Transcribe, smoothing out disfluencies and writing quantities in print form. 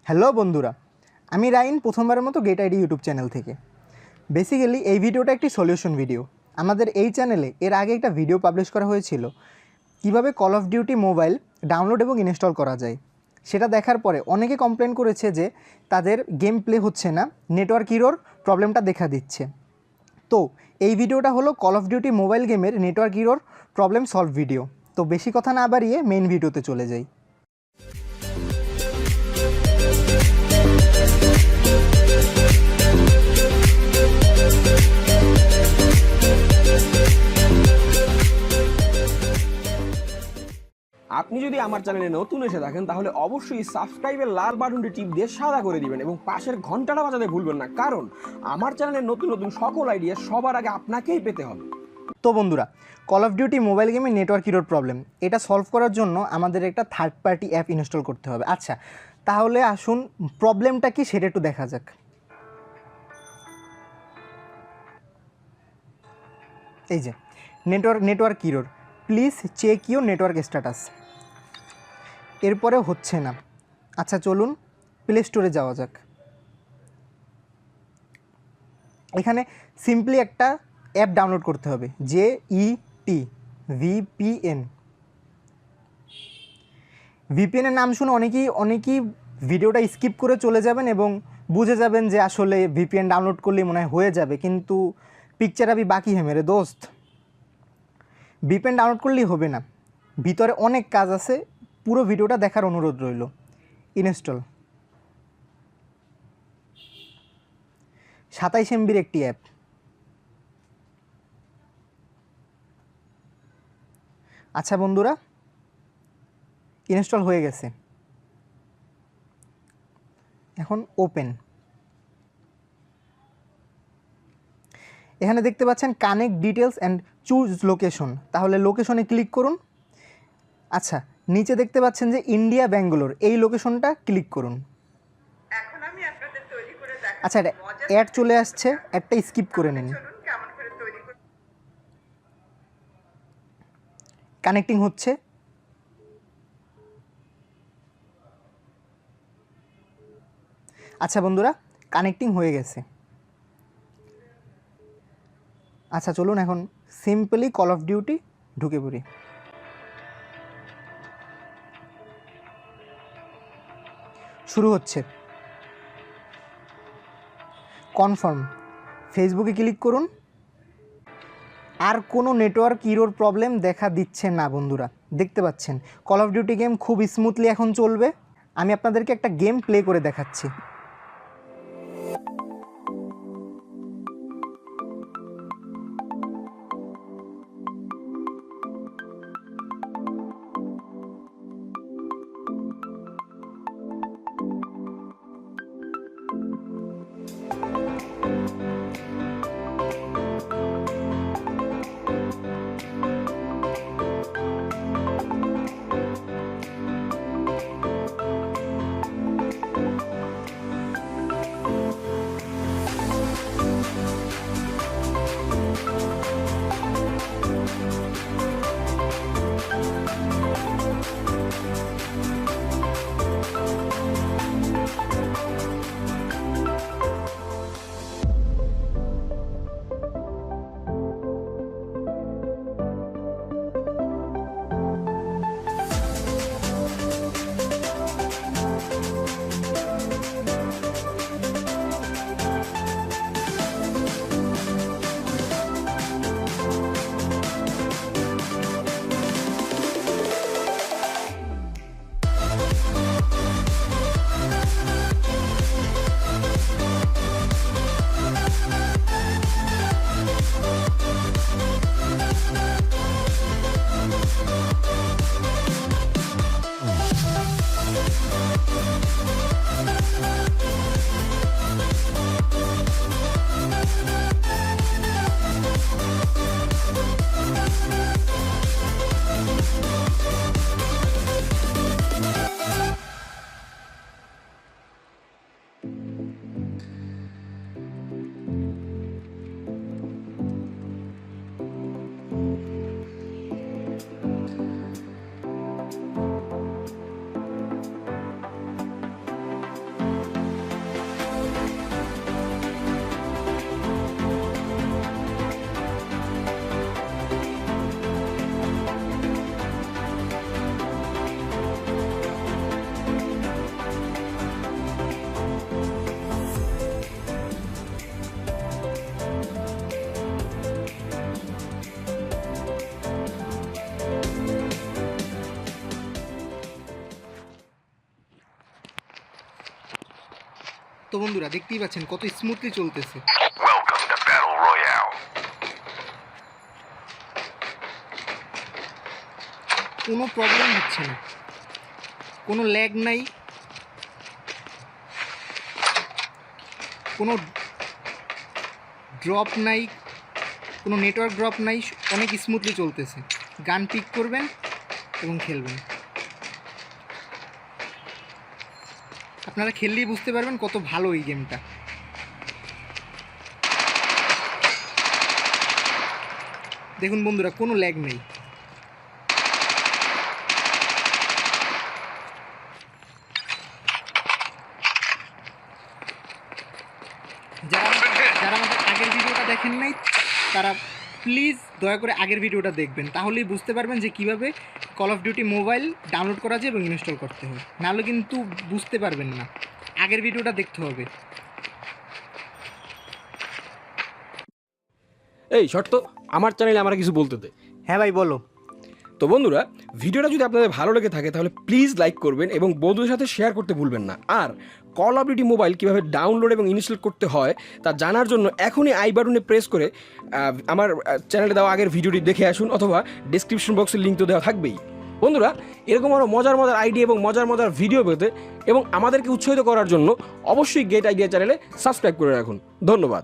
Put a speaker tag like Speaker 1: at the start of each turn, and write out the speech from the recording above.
Speaker 1: Hello বন্ধুরা, আমি রাইন প্রথমবারের মতো গেট আইডি ইউটিউব চ্যানেল থেকে। বেসিক্যালি এই ভিডিওটা একটি সলিউশন ভিডিও। আমাদের এই চ্যানেলে এর আগে একটা ভিডিও পাবলিশ করা হয়েছিল কিভাবে call of duty mobile download এবং ইনস্টল করা যায়। সেটা দেখার পরে অনেকে কমপ্লেন করেছে যে তাদের গেম প্লে হচ্ছে না, নেটওয়ার্ক ইরোর প্রবলেমটা দেখা দিচ্ছে। তো এই ভিডিওটা হলো কল অফ ডিউটি মোবাইল গেমের network error problem solve video. তো বেশি কথা না বাড়িয়ে মেইন ভিডিওতে চলে যাই।
Speaker 2: আপনি যদি আমার চ্যানেলে নতুন এসে থাকেন তাহলে অবশ্যই সাবস্ক্রাইবের লাল বাটনটি টিপ দিয়ে সাদা করে দিবেন এবং পাশের ঘন্টাটা বাজাতে ভুলবেন না, কারণ আমার চ্যানেলের নতুন নতুন সকল আইডিয়া সবার আগে আপনাকেই পেতে হবে।
Speaker 1: তো বন্ধুরা, কল অফ ডিউটি মোবাইল গেমে নেটওয়ার্ক ইরোর প্রবলেম এটা সলভ করার জন্য আমাদের একটা থার্ড পার্টি অ্যাপ ইনস্টল করতে হবে। আচ্ছা, তাহলে আসুন প্রবলেমটা কি সেটা একটু দেখা যাক। এই যে network error, please check your network status. এরপরে হচ্ছে না। আচ্ছা চলুন প্লে স্টোরে যাওয়া যাক। এখানে সিম্পলি একটা অ্যাপ ডাউনলোড করতে হবে, JET ভিপিএনের নাম শুনে অনেকেই ভিডিওটা স্কিপ করে চলে যাবেন এবং বুঝে যাবেন যে আসলে ভিপিএন ডাউনলোড করলেই মনে হয় হয়ে যাবে, কিন্তু পিকচার আবি বাকি হ্যাঁ মেরে দোস্ত। ভিপিএন ডাউনলোড করলেই হবে না, ভিতরে অনেক কাজ আছে। পুরো ভিডিওটা দেখার অনুরোধ রইল। ইনস্টল 27 MBর একটি অ্যাপ। আচ্ছা বন্ধুরা, ইনস্টল হয়ে গেছে। এখন ওপেন। এখানে দেখতে পাচ্ছেন connect details and choose location, তাহলে লোকেশনে ক্লিক করুন। আচ্ছা, নিচে দেখতে পাচ্ছেন যে ইন্ডিয়া ব্যাঙ্গালোর, এই লোকেশনটা ক্লিক করুন। আচ্ছা, অ্যাড চলে আসছে, অ্যাডটা স্কিপ করে নিন। কানেক্টিং হচ্ছে। আচ্ছা বন্ধুরা, কানেক্টিং হয়ে গেছে। আচ্ছা চলুন এখন সিম্পলি কল অফ ডিউটি ঢুকে পড়ি। শুরু হচ্ছে। কনফার্ম, ফেসবুকে ক্লিক করুন। আর কোনো নেটওয়ার্ক ইরোর প্রবলেম দেখা দিচ্ছে না বন্ধুরা, দেখতে পাচ্ছেন কল অফ ডিউটি গেম খুব স্মুথলি এখন চলবে। আমি আপনাদেরকে একটা গেম প্লে করে দেখাচ্ছি। তো বন্ধুরা দেখতেই পাচ্ছেন কত স্মুথলি চলতেছে। কোনো প্রবলেম হচ্ছে না, কোনো ল্যাগ নাই, কোনো ড্রপ নাই, কোনো নেটওয়ার্ক ড্রপ নাই, অনেক স্মুথলি চলতেছে। গান পিক করবেন এবং খেলবেন। আপনারা খেললেই বুঝতে পারবেন কত ভালো এই গেমটা। দেখুন বন্ধুরা, কোনো ল্যাগ নেই। যারা যারা আমাদের আগের ভিডিওটা দেখেন নাই তারা প্লিজ দয়া করে আগের ভিডিওটা দেখবেন, তাহলেই বুঝতে পারবেন যে কীভাবে call of duty mobile download করা যায় এবং ইনস্টল করতে হয়। নাহলে কিন্তু বুঝতে পারবেন না, আগের ভিডিওটা দেখতে হবে।
Speaker 2: এই শর্ত, আমার চ্যানেলে আমার কিছু বলতে দে।
Speaker 1: হ্যাঁ ভাই বলো।
Speaker 2: তো বন্ধুরা, ভিডিওটা যদি আপনাদের ভালো লেগে থাকে তাহলে প্লিজ লাইক করবেন এবং বন্ধুদের সাথে শেয়ার করতে ভুলবেন না। আর কল অফ ডিউটি মোবাইল কীভাবে ডাউনলোড এবং ইনস্টল করতে হয় তা জানার জন্য এখনই আই বাটনে প্রেস করে আমার চ্যানেলে দেওয়া আগের ভিডিওটি দেখে আসুন, অথবা ডিসক্রিপশন বক্সের লিঙ্ক তো দেওয়া থাকবেই। বন্ধুরা, এরকম আরও মজার মজার আইডিয়া এবং মজার ভিডিও পেতে এবং আমাদেরকে উৎসাহিত করার জন্য অবশ্যই গেট আইডিয়া চ্যানেলে সাবস্ক্রাইব করে রাখুন। ধন্যবাদ।